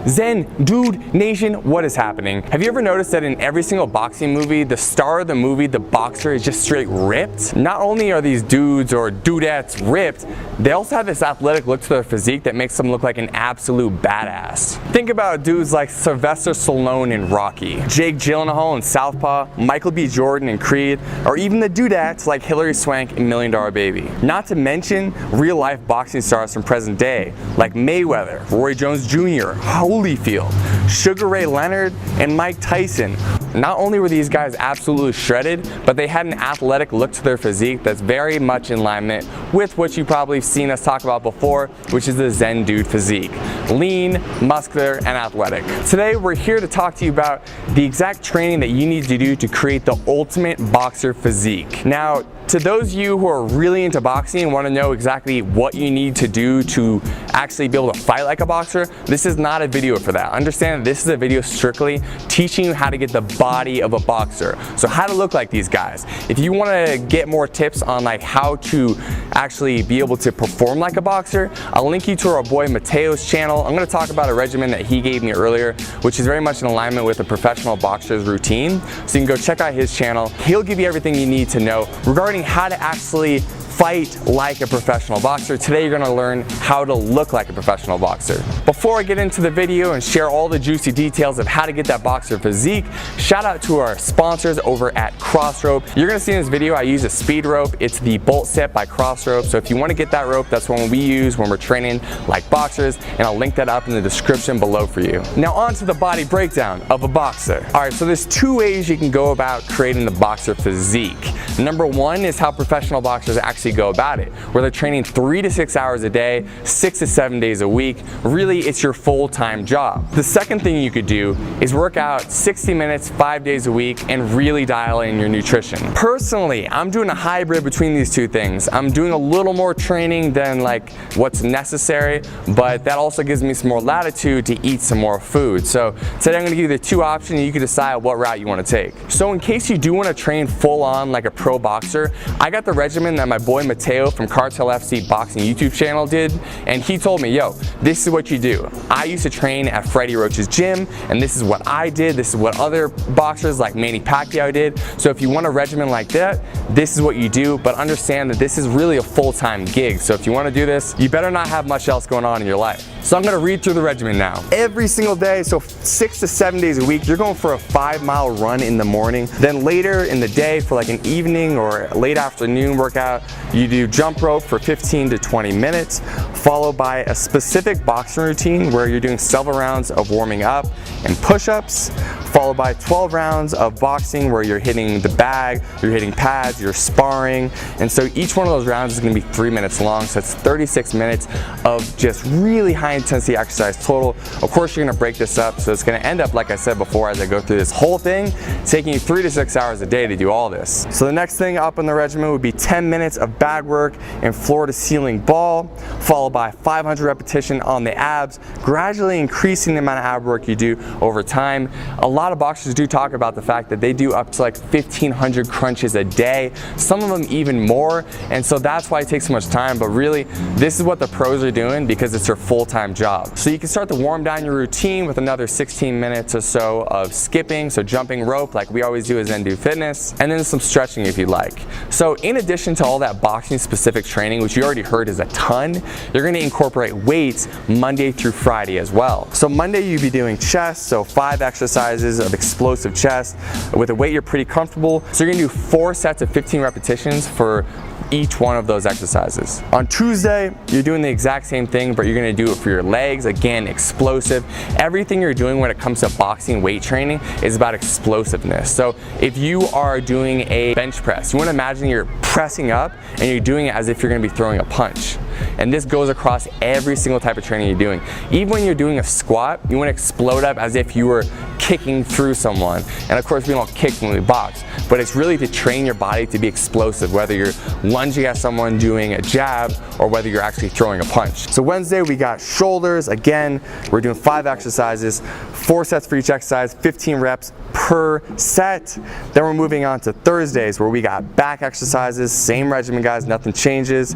Zen Dude Nation, what is happening? Have you ever noticed that in every single boxing movie, the star of the movie, the boxer, is just straight ripped? Not only are these dudes or dudettes ripped, they also have this athletic look to their physique that makes them look like an absolute badass. Think about dudes like Sylvester Stallone in Rocky, Jake Gyllenhaal in Southpaw, Michael B. Jordan in Creed, or even the dudettes like Hilary Swank in $1 Million Baby. Not to mention real-life boxing stars from present day, like Mayweather, Roy Jones Jr., Holyfield, Sugar Ray Leonard, and Mike Tyson. Not only were these guys absolutely shredded, but they had an athletic look to their physique that's very much in alignment with what you've probably seen us talk about before, which is the Zen Dude physique. Lean, muscular, and athletic. Today, we're here to talk to you about the exact training that you need to do to create the ultimate boxer physique. Now, to those of you who are really into boxing and want to know exactly what you need to do to actually be able to fight like a boxer, this is not a video for that. Understand that this is a video strictly teaching you how to get the body of a boxer. So how to look like these guys. If you want to get more tips on like how to actually be able to perform like a boxer, I'll link you to our boy Mateo's channel. I'm going to talk about a regimen that he gave me earlier, which is very much in alignment with a professional boxer's routine. So you can go check out his channel. He'll give you everything you need to know regarding how to actually fight like a professional boxer. Today you're going to learn how to look like a professional boxer. Before I get into the video and share all the juicy details of how to get that boxer physique, shout out to our sponsors over at Crossrope. You're going to see in this video I use a speed rope. It's the Bolt Set by Crossrope. So if you want to get that rope, that's one we use when we're training like boxers, and I'll link that up in the description below for you. Now on to the body breakdown of a boxer. Alright, so there's two ways you can go about creating the boxer physique. Number one is how professional boxers actually go about it, where they're training 3 to 6 hours a day, 6 to 7 days a week. Really, it's your full-time job. The second thing you could do is work out 60 minutes, 5 days a week, and really dial in your nutrition. Personally, I'm doing a hybrid between these two things. I'm doing a little more training than like what's necessary, but that also gives me some more latitude to eat some more food. So today I'm going to give you the two options and you can decide what route you want to take. So in case you do want to train full on like a pro boxer, I got the regimen that my boy Mateo from Cartel FC Boxing YouTube channel did, and he told me, yo, this is what you do. I used to train at Freddie Roach's gym, and this is what I did. This is what other boxers like Manny Pacquiao did. So if you want a regimen like that, this is what you do, but understand that this is really a full-time gig. So if you want to do this, you better not have much else going on in your life. So I'm going to read through the regimen now. Every single day, so 6 to 7 days a week, you're going for a 5-mile run in the morning. Then later in the day for like an evening or late afternoon workout, you do jump rope for 15 to 20 minutes, followed by a specific boxing routine where you're doing several rounds of warming up and push-ups, followed by 12 rounds of boxing where you're hitting the bag, you're hitting pads, you're sparring. And so each one of those rounds is going to be 3 minutes long, so it's 36 minutes of just really high intensity exercise total. Of course, you're going to break this up, so it's going to end up, like I said before, as I go through this whole thing, taking you 3 to 6 hours a day to do all this. So the next thing up in the regimen would be 10 minutes of bag work and floor to ceiling ball, followed by 500 repetition on the abs, gradually increasing the amount of ab work you do over time. A lot of boxers do talk about the fact that they do up to like 1,500 crunches a day, some of them even more, and so that's why it takes so much time. But really, this is what the pros are doing because it's their full-time job. So you can start to warm down your routine with another 16 minutes or so of skipping, so jumping rope like we always do as Zen Dude Fitness, and then some stretching if you'd like. So in addition to all that boxing specific training, which you already heard is a ton, you're going to incorporate weights Monday through Friday as well. So Monday you'll be doing chest, so 5 exercises of explosive chest with a weight you're pretty comfortable. So you're going to do 4 sets of 15 repetitions for each one of those exercises. On Tuesday, you're doing the exact same thing, but you're going to do it for your legs. Again, explosive. Everything you're doing when it comes to boxing weight training is about explosiveness. So if you are doing a bench press, you want to imagine you're pressing up and you're doing it as if you're going to be throwing a punch. And this goes across every single type of training you're doing. Even when you're doing a squat, you want to explode up as if you were kicking through someone. And of course, we don't kick when we box, but it's really to train your body to be explosive, whether you're lunging at someone doing a jab or whether you're actually throwing a punch. So Wednesday, we got shoulders. Again, we're doing 5 exercises, 4 sets for each exercise, 15 reps per set. Then we're moving on to Thursdays, where we got back exercises, same regimen guys, nothing changes.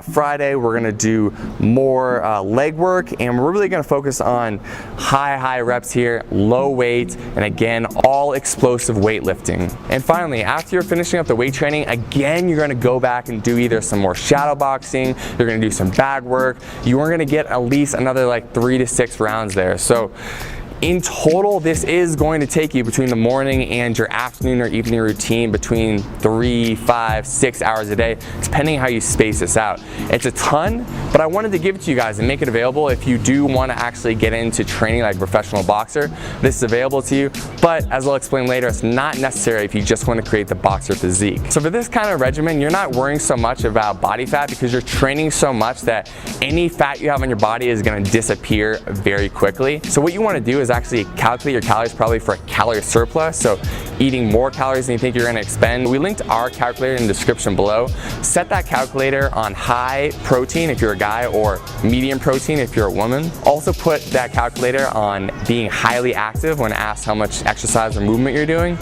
Friday we're gonna do more leg work, and we're really gonna focus on high reps here, low weight, and again, all explosive weightlifting. And finally, after you're finishing up the weight training, again, you're gonna go back and do either some more shadow boxing, you're gonna do some bag work, you are gonna get at least another like 3 to 6 rounds there. So in total, this is going to take you between the morning and your afternoon or evening routine between 3, 5, 6 hours a day, depending how you space this out. It's a ton, but I wanted to give it to you guys and make it available if you do want to actually get into training like a professional boxer. This is available to you, but as I'll explain later, it's not necessary if you just want to create the boxer physique. So for this kind of regimen, you're not worrying so much about body fat because you're training so much that any fat you have on your body is going to disappear very quickly. So what you want to do is actually calculate your calories probably for a calorie surplus, so eating more calories than you think you're going to expend. We linked our calculator in the description below. Set that calculator on high protein if you're a guy or medium protein if you're a woman. Also put that calculator on being highly active when asked how much exercise or movement you're doing,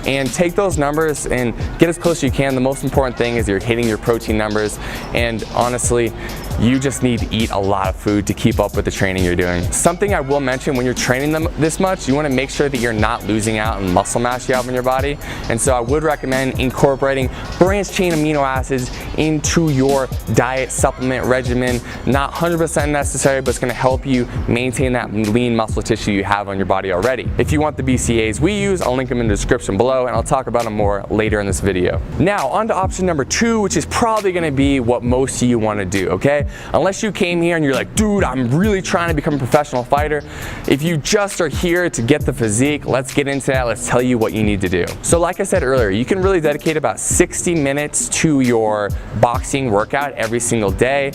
and take those numbers and get as close as you can. The most important thing is you're hitting your protein numbers, and honestly, you just need to eat a lot of food to keep up with the training you're doing. Something I will mention, when you're training them this much, you want to make sure that you're not losing out on muscle mass you have in your body. And so I would recommend incorporating branched chain amino acids into your diet supplement regimen. Not 100% necessary, but it's going to help you maintain that lean muscle tissue you have on your body already. If you want the BCAAs we use, I'll link them in the description below, and I'll talk about them more later in this video. Now on to option number 2, which is probably going to be what most of you want to do, okay? Unless you came here and you're like, dude, I'm really trying to become a professional fighter. If you just are here to get the physique, let's get into that. Let's tell you what you need to do. So like I said earlier, you can really dedicate about 60 minutes to your boxing workout every single day.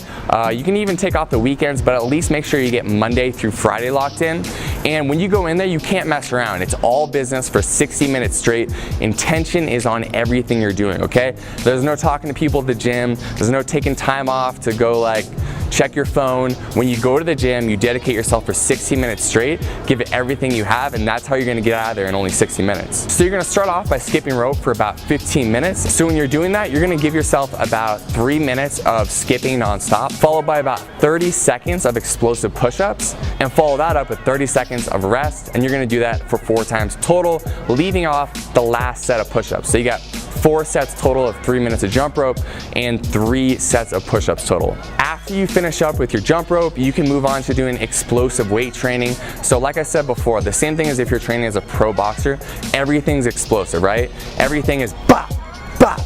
You can even take off the weekends, but at least make sure you get Monday through Friday locked in. And when you go in there, you can't mess around. It's all business for 60 minutes straight. Intention is on everything you're doing, okay? There's no talking to people at the gym. There's no taking time off to go like check your phone. When you go to the gym, you dedicate yourself for 60 minutes straight, give it everything you have, and that's how you're gonna get out of there in only 60 minutes. So you're gonna start off by skipping rope for about 15 minutes. So when you're doing that, you're gonna give yourself about 3 minutes of skipping nonstop, followed by about 30 seconds of explosive push-ups, and follow that up with 30 seconds of rest, and you're gonna do that for 4 times total, leaving off the last set of push-ups. So you got 4 sets total of 3 minutes of jump rope and 3 sets of push-ups total. After you finish up with your jump rope, you can move on to doing explosive weight training. So like I said before, the same thing as if you're training as a pro boxer, everything's explosive, right? Everything is bop, bop,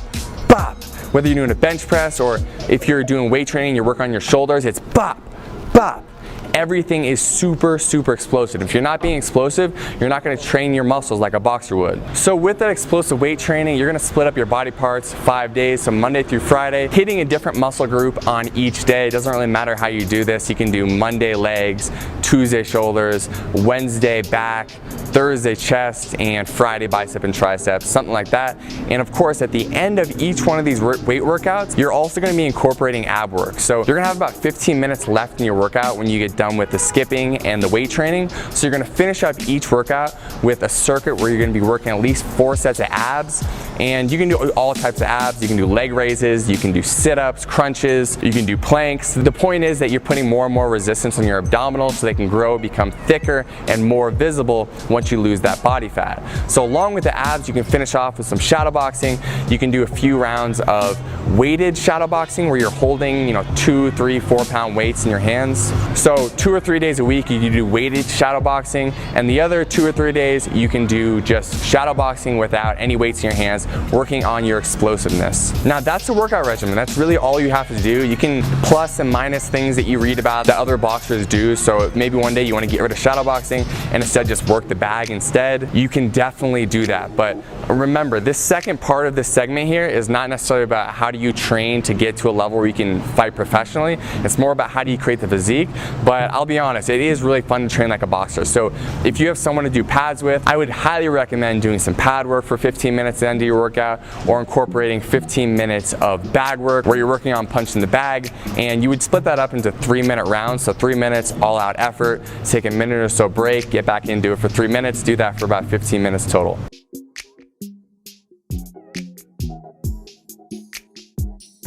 bop. Whether you're doing a bench press or if you're doing weight training, you work on your shoulders, it's bop, bop. Everything is super explosive. If you're not being explosive, you're not going to train your muscles like a boxer would. So with that explosive weight training, you're going to split up your body parts 5 days, so Monday through Friday, hitting a different muscle group on each day. It doesn't really matter how you do this. You can do Monday legs, Tuesday shoulders, Wednesday back, Thursday chest, and Friday bicep and triceps, something like that. And of course, at the end of each one of these weight workouts, you're also going to be incorporating ab work. So you're going to have about 15 minutes left in your workout when you get done with the skipping and the weight training. So you're going to finish up each workout with a circuit where you're going to be working at least 4 sets of abs, and you can do all types of abs. You can do leg raises, you can do sit-ups, crunches, you can do planks. The point is that you're putting more and more resistance on your abdominals so they can grow, become thicker and more visible once you lose that body fat. So along with the abs, you can finish off with some shadow boxing. You can do a few rounds of weighted shadow boxing where you're holding 2, 3, 4 pound weights in your hands. So 2 or 3 days a week you can do weighted shadow boxing, and the other 2 or 3 days you can do just shadow boxing without any weights in your hands, working on your explosiveness. Now that's a workout regimen. That's really all you have to do. You can plus and minus things that you read about that other boxers do. So maybe one day you want to get rid of shadow boxing and instead just work the bag instead. You can definitely do that. But remember, this second part of this segment here is not necessarily about how do you train to get to a level where you can fight professionally. It's more about how do you create the physique. But I'll be honest, it is really fun to train like a boxer. So if you have someone to do pads with, I would highly recommend doing some pad work for 15 minutes at the end of your workout, or incorporating 15 minutes of bag work where you're working on punching the bag, and you would split that up into 3-minute rounds. So 3 minutes all out effort, take a minute or so break, get back in, do it for 3 minutes, do that for about 15 minutes total.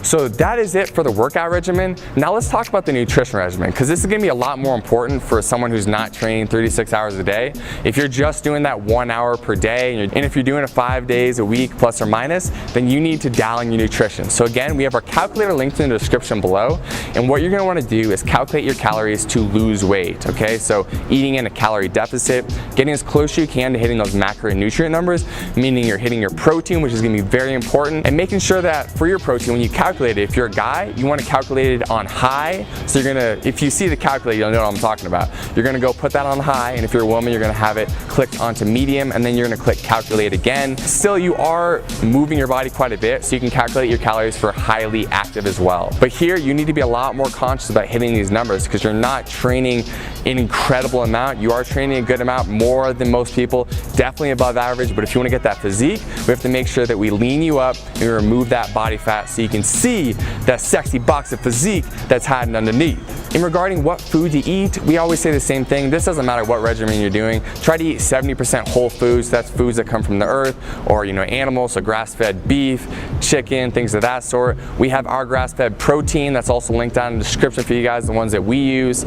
So that is it for the workout regimen. Now let's talk about the nutrition regimen, because this is gonna be a lot more important for someone who's not training 36 hours a day. If you're just doing that 1 hour per day, and if you're doing it 5 days a week plus or minus, then you need to dial in your nutrition. So again, we have our calculator linked in the description below, and what you're gonna wanna do is calculate your calories to lose weight, okay? So eating in a calorie deficit, getting as close as you can to hitting those macro and nutrient numbers, meaning you're hitting your protein, which is gonna be very important, and making sure that for your protein, when you calculate it, if you're a guy, you want to calculate it on high. So you're gonna, if you see the calculator, you'll know what I'm talking about. You're gonna go put that on high, and if you're a woman, you're gonna have it clicked onto medium, and then you're gonna click calculate again. Still, you are moving your body quite a bit, so you can calculate your calories for highly active as well. But here, you need to be a lot more conscious about hitting these numbers, because you're not training an incredible amount. You are training a good amount, more than most people, definitely above average. But if you want to get that physique, we have to make sure that we lean you up and we remove that body fat so you can see that sexy box of physique that's hiding underneath. In regarding what food to eat, we always say the same thing. This doesn't matter what regimen you're doing. Try to eat 70% whole foods. That's foods that come from the earth, or animals, so grass-fed beef, chicken, things of that sort. We have our grass-fed protein that's also linked down in the description for you guys, the ones that we use.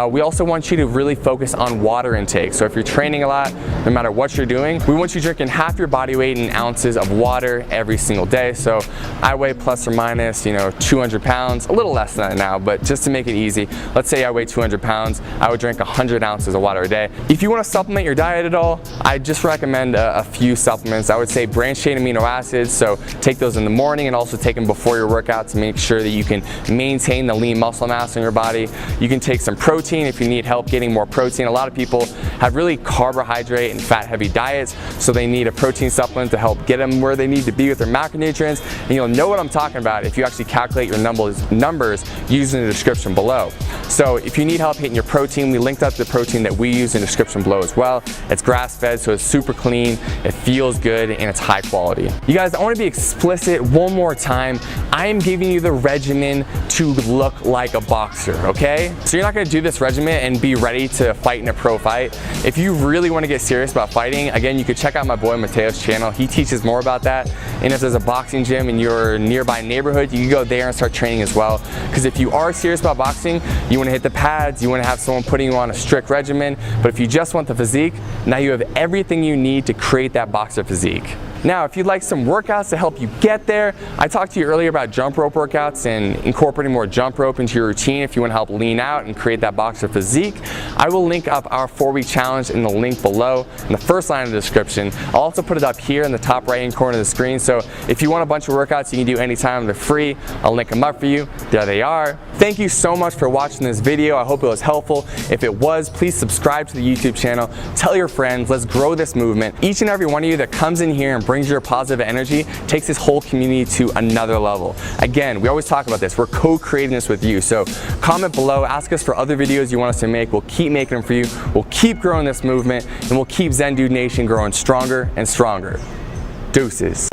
We also want you to really focus on water intake. So if you're training a lot, no matter what you're doing, we want you drinking half your body weight in ounces of water every single day. So I weigh plus or minus 200 pounds, a little less than that now, but just to make it easy, let's say I weigh 200 pounds, I would drink 100 ounces of water a day. If you want to supplement your diet at all, I just recommend a few supplements. I would say branched chain amino acids, so take those in the morning and also take them before your workout to make sure that you can maintain the lean muscle mass in your body. You can take some protein if you need help getting more protein. A lot of people have really carbohydrate and fat heavy diets, so they need a protein supplement to help get them where they need to be with their macronutrients. And you'll know what I'm talking about if you actually calculate your numbers using the description below. So if you need help hitting your protein, we linked up the protein that we use in the description below as well. It's grass-fed, so it's super clean, it feels good, and it's high quality. You guys, I want to be explicit one more time. I am giving you the regimen to look like a boxer, okay? So you're not going to do this regimen and be ready to fight in a pro fight. If you really want to get serious about fighting, again, you could check out my boy Mateo's channel. He teaches more about that. And if there's a boxing gym in your nearby neighborhood, you can go there and start training as well. Because if you are serious about boxing, you want to hit the pads, you want to have someone putting you on a strict regimen. But if you just want the physique, now you have everything you need to create that boxer physique. Now, if you'd like some workouts to help you get there, I talked to you earlier about jump rope workouts and incorporating more jump rope into your routine if you want to help lean out and create that boxer physique. I will link up our 4-week challenge in the link below in the first line of the description. I'll also put it up here in the top right-hand corner of the screen. So if you want a bunch of workouts you can do anytime, they're free. I'll link them up for you. There they are. Thank you so much for watching this video. I hope it was helpful. If it was, please subscribe to the YouTube channel. Tell your friends. Let's grow this movement. Each and every one of you that comes in here and brings your positive energy takes this whole community to another level. Again, we always talk about this. We're co-creating this with you. So comment below, ask us for other videos you want us to make. We'll keep making them for you. We'll keep growing this movement, and we'll keep Zen Dude Nation growing stronger and stronger. Deuces.